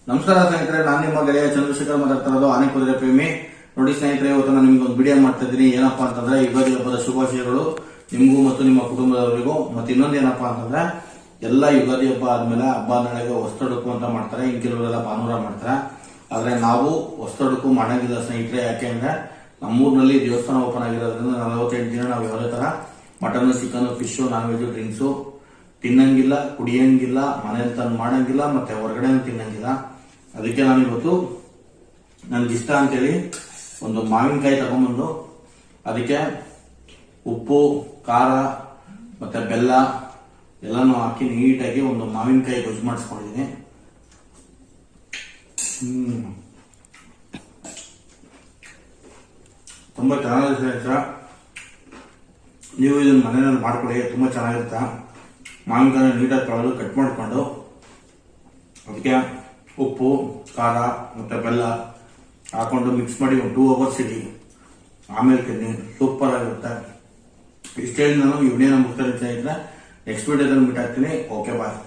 ನಮಸ್ಕಾರ ಸ್ನೇಹಿತರೆ, ನಾನು ನಿಮ್ಮ ಗೆಳೆಯ ಚಂದ್ರಶೇಖರ್ ಮಾತಾಡ್ತಾ ಇರೋದು ಆನೆಕುದುರೆ ಪ್ರೇಮಿ. ನೋಡಿ ಸ್ನೇಹಿತರೆ, ಇವತ್ತು ನಾನು ನಿಮ್ಗೆ ಒಂದು ವಿಡಿಯೋ ಮಾಡ್ತಾ ಇದ್ದೀನಿ. ಏನಪ್ಪಾ ಅಂತಂದ್ರೆ ಯುಗಾದಿ ಹಬ್ಬದ ಶುಭಾಶಯಗಳು ನಿಮಗೂ ಮತ್ತು ನಿಮ್ಮ ಕುಟುಂಬದವರಿಗೂ. ಮತ್ತೆ ಇನ್ನೊಂದು ಏನಪ್ಪಾ ಅಂತಂದ್ರೆ ಎಲ್ಲ ಯುಗಾದಿ ಹಬ್ಬ ಆದ್ಮೇಲೆ ಹಬ್ಬ ನಾಳೆಗೆ ಹೊಸ್ತೊಡುಕು ಅಂತ ಮಾಡ್ತಾರೆ. ಇನ್ ಕೆಲವರೆಲ್ಲ ಭಾನುವಾರ ಮಾಡ್ತಾರೆ. ಆದ್ರೆ ನಾವು ಹೊಸ್ತೊಡುಕು ಮಾಡಂಗಿಲ್ಲ ಸ್ನೇಹಿತರೆ. ಯಾಕೆ ಅಂದ್ರೆ ನಮ್ಮೂರಿನಲ್ಲಿ ದೇವಸ್ಥಾನ ಓಪನ್ ಆಗಿರೋದ್ರಿಂದ 48 ದಿನ ನಾವು ಯಾವುದೇ ತರ mutton, chicken, fish, non veg, drinks ತಿನ್ನಂಗಿಲ್ಲ, ಕುಡಿಯಂಗಿಲ್ಲ, ಮನೇಲಿ ತಂದು ಮಾಡಂಗಿಲ್ಲ, ಮತ್ತೆ ಹೊರಗಡೆ ತಿನ್ನಂಗಿಲ್ಲ. ಅದಕ್ಕೆ ನಾನು ಇವತ್ತು ನನ್ಗಿಷ್ಟ ಅಂತೇಳಿ ಒಂದು ಮಾವಿನಕಾಯಿ ತಗೊಂಡ್ಬಂದು ಅದಕ್ಕೆ ಉಪ್ಪು, ಖಾರ ಮತ್ತೆ ಬೆಲ್ಲ ಎಲ್ಲಾನು ಹಾಕಿ ನೀಟಾಗಿ ಒಂದು ಮಾವಿನಕಾಯಿ ಗೊಜ್ಜು ಮಾಡಿಸ್ಕೊಂಡಿದ್ದೀನಿ. ತುಂಬಾ ಚೆನ್ನಾಗಿರುತ್ತೆ. ನೀವು ಇದನ್ನ ಮನೆಯಲ್ಲಿ ಮಾಡ್ಕೊಳ್ಳಿ, ತುಂಬಾ ಚೆನ್ನಾಗಿರುತ್ತೆ. ಮಾವಿನಕಾಯಿ ನೀಟಾಗಿ ತೊಳೆದು ಕಟ್ ಮಾಡಿಕೊಂಡು ಅದಕ್ಕೆ ಉಪ್ಪು, ಖಾರ ಮತ್ತೆ ಬೆಲ್ಲ ಹಾಕೊಂಡು ಮಿಕ್ಸ್ ಮಾಡಿ ಒಂದು 2 hours ಇಡಿ. ಆಮೇಲೆ ತಿನ್ನಿ, ಸೂಪರ್ ಆಗಿರುತ್ತೆ. ಇಷ್ಟೇ ನಾನು ಈ ವಿಡಿಯೋನ ಮುಗಿಸ್ತಾ ಇದ್ರೆ ನೆಕ್ಸ್ಟ್ ವಿಡಿಯೋದಲ್ಲಿ ಮೀಟ್ ಆಗ್ತೀನಿ. ಓಕೆ, ಬಾಯ್.